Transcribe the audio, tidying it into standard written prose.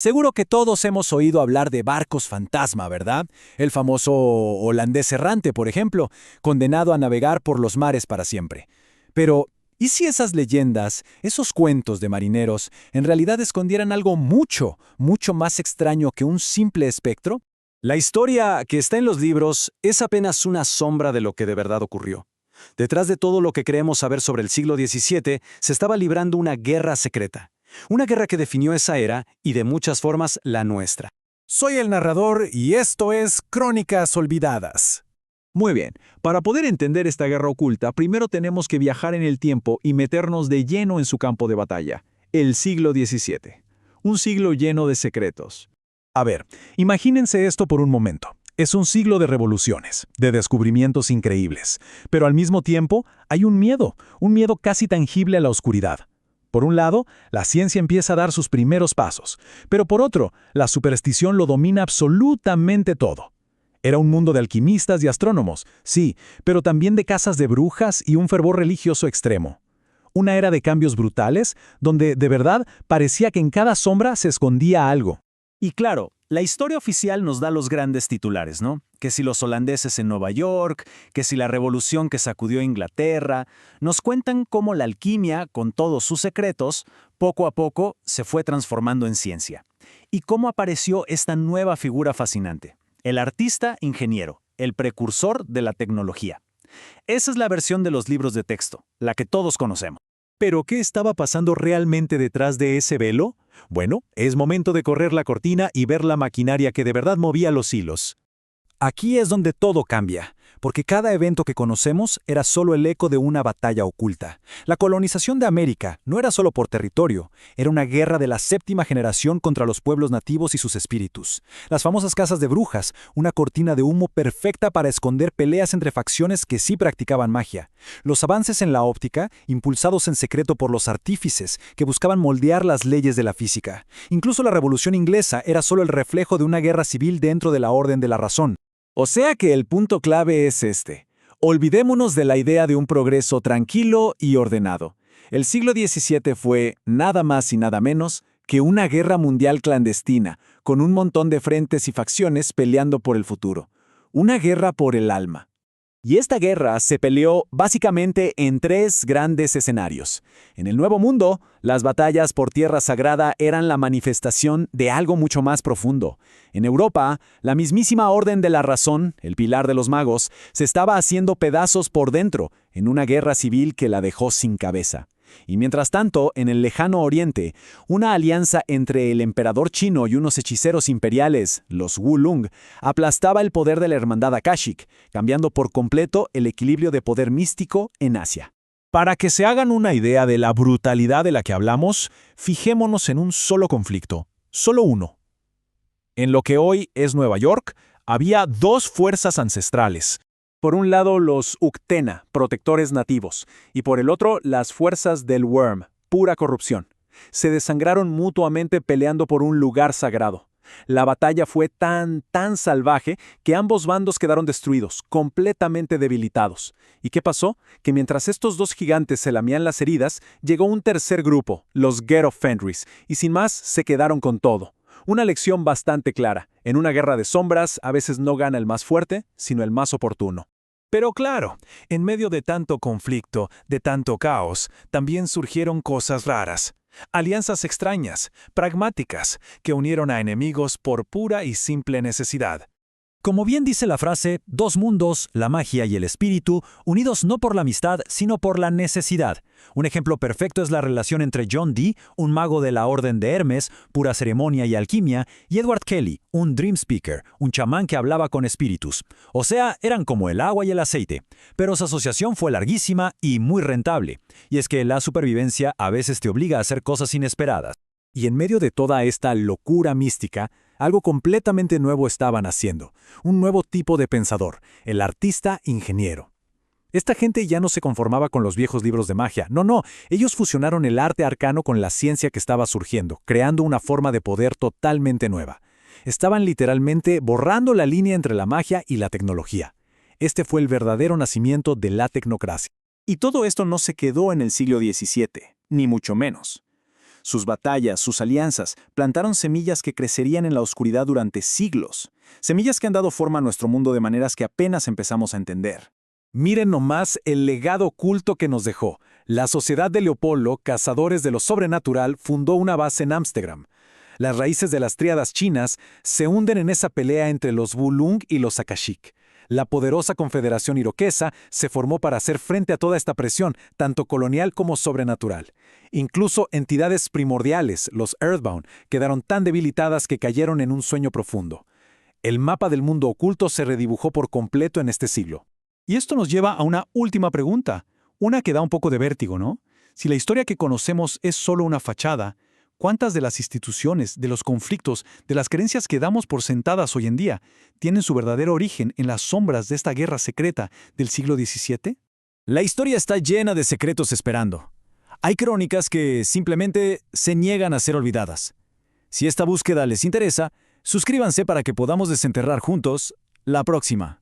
Seguro que todos hemos oído hablar de barcos fantasma, ¿verdad? El famoso holandés errante, por ejemplo, condenado a navegar por los mares para siempre. Pero, ¿y si esas leyendas, esos cuentos de marineros, en realidad escondieran algo mucho, mucho más extraño que un simple espectro? La historia que está en los libros es apenas una sombra de lo que de verdad ocurrió. Detrás de todo lo que creemos saber sobre el siglo XVII, se estaba librando una guerra secreta. Una guerra que definió esa era y de muchas formas la nuestra. Soy el narrador y esto es Crónicas Olvidadas. Muy bien, para poder entender esta guerra oculta, primero tenemos que viajar en el tiempo y meternos de lleno en su campo de batalla, el siglo XVII. Un siglo lleno de secretos. A ver, imagínense esto por un momento. Es un siglo de revoluciones, de descubrimientos increíbles, pero al mismo tiempo hay un miedo casi tangible a la oscuridad. Por un lado, la ciencia empieza a dar sus primeros pasos, pero por otro, la superstición lo domina absolutamente todo. Era un mundo de alquimistas y astrónomos, sí, pero también de cazas de brujas y un fervor religioso extremo. Una era de cambios brutales, donde, de verdad, parecía que en cada sombra se escondía algo. Y claro, la historia oficial nos da los grandes titulares, ¿no? Que si los holandeses en Nueva York, que si la revolución que sacudió Inglaterra, nos cuentan cómo la alquimia, con todos sus secretos, poco a poco se fue transformando en ciencia. Y cómo apareció esta nueva figura fascinante, el artista ingeniero, el precursor de la tecnología. Esa es la versión de los libros de texto, la que todos conocemos. ¿Pero qué estaba pasando realmente detrás de ese velo? Bueno, es momento de correr la cortina y ver la maquinaria que de verdad movía los hilos. Aquí es donde todo cambia, porque cada evento que conocemos era solo el eco de una batalla oculta. La colonización de América no era solo por territorio, era una guerra de la séptima generación contra los pueblos nativos y sus espíritus. Las famosas casas de brujas, una cortina de humo perfecta para esconder peleas entre facciones que sí practicaban magia. Los avances en la óptica, impulsados en secreto por los artífices que buscaban moldear las leyes de la física. Incluso la Revolución Inglesa era solo el reflejo de una guerra civil dentro de la Orden de la Razón. O sea que el punto clave es este. Olvidémonos de la idea de un progreso tranquilo y ordenado. El siglo XVII fue, nada más y nada menos, que una guerra mundial clandestina, con un montón de frentes y facciones peleando por el futuro. Una guerra por el alma. Y esta guerra se peleó básicamente en tres grandes escenarios. En el Nuevo Mundo, las batallas por tierra sagrada eran la manifestación de algo mucho más profundo. En Europa, la mismísima Orden de la Razón, el pilar de los magos, se estaba haciendo pedazos por dentro, en una guerra civil que la dejó sin cabeza. Y mientras tanto, en el lejano Oriente, una alianza entre el emperador chino y unos hechiceros imperiales, los Wulong, aplastaba el poder de la hermandad Akashic, cambiando por completo el equilibrio de poder místico en Asia. Para que se hagan una idea de la brutalidad de la que hablamos, fijémonos en un solo conflicto, solo uno. En lo que hoy es Nueva York, había dos fuerzas ancestrales. Por un lado los Uktena, protectores nativos, y por el otro las fuerzas del Worm, pura corrupción. Se desangraron mutuamente peleando por un lugar sagrado. La batalla fue tan salvaje que ambos bandos quedaron destruidos, completamente debilitados. ¿Y qué pasó? Que mientras estos dos gigantes se lamían las heridas, llegó un tercer grupo, los Get of Fenris, y sin más se quedaron con todo. Una lección bastante clara. En una guerra de sombras, a veces no gana el más fuerte, sino el más oportuno. Pero claro, en medio de tanto conflicto, de tanto caos, también surgieron cosas raras. Alianzas extrañas, pragmáticas, que unieron a enemigos por pura y simple necesidad. Como bien dice la frase, dos mundos, la magia y el espíritu, unidos no por la amistad, sino por la necesidad. Un ejemplo perfecto es la relación entre John Dee, un mago de la Orden de Hermes, pura ceremonia y alquimia, y Edward Kelly, un Dream Speaker, un chamán que hablaba con espíritus. O sea, eran como el agua y el aceite. Pero su asociación fue larguísima y muy rentable. Y es que la supervivencia a veces te obliga a hacer cosas inesperadas. Y en medio de toda esta locura mística, algo completamente nuevo estaban haciendo. Un nuevo tipo de pensador, el artista ingeniero. Esta gente ya no se conformaba con los viejos libros de magia. No, ellos fusionaron el arte arcano con la ciencia que estaba surgiendo, creando una forma de poder totalmente nueva. Estaban literalmente borrando la línea entre la magia y la tecnología. Este fue el verdadero nacimiento de la tecnocracia. Y todo esto no se quedó en el siglo XVII, ni mucho menos. Sus batallas, sus alianzas, plantaron semillas que crecerían en la oscuridad durante siglos. Semillas que han dado forma a nuestro mundo de maneras que apenas empezamos a entender. Miren nomás el legado oculto que nos dejó. La Sociedad de Leopoldo, cazadores de lo sobrenatural, fundó una base en Ámsterdam. Las raíces de las tríadas chinas se hunden en esa pelea entre los Wulung y los Akashic. La poderosa confederación iroquesa se formó para hacer frente a toda esta presión, tanto colonial como sobrenatural. Incluso entidades primordiales, los Earthbound, quedaron tan debilitadas que cayeron en un sueño profundo. El mapa del mundo oculto se redibujó por completo en este siglo. Y esto nos lleva a una última pregunta, una que da un poco de vértigo, ¿no? Si la historia que conocemos es solo una fachada, ¿cuántas de las instituciones, de los conflictos, de las creencias que damos por sentadas hoy en día, tienen su verdadero origen en las sombras de esta guerra secreta del siglo XVII? La historia está llena de secretos esperando. Hay crónicas que simplemente se niegan a ser olvidadas. Si esta búsqueda les interesa, suscríbanse para que podamos desenterrar juntos la próxima.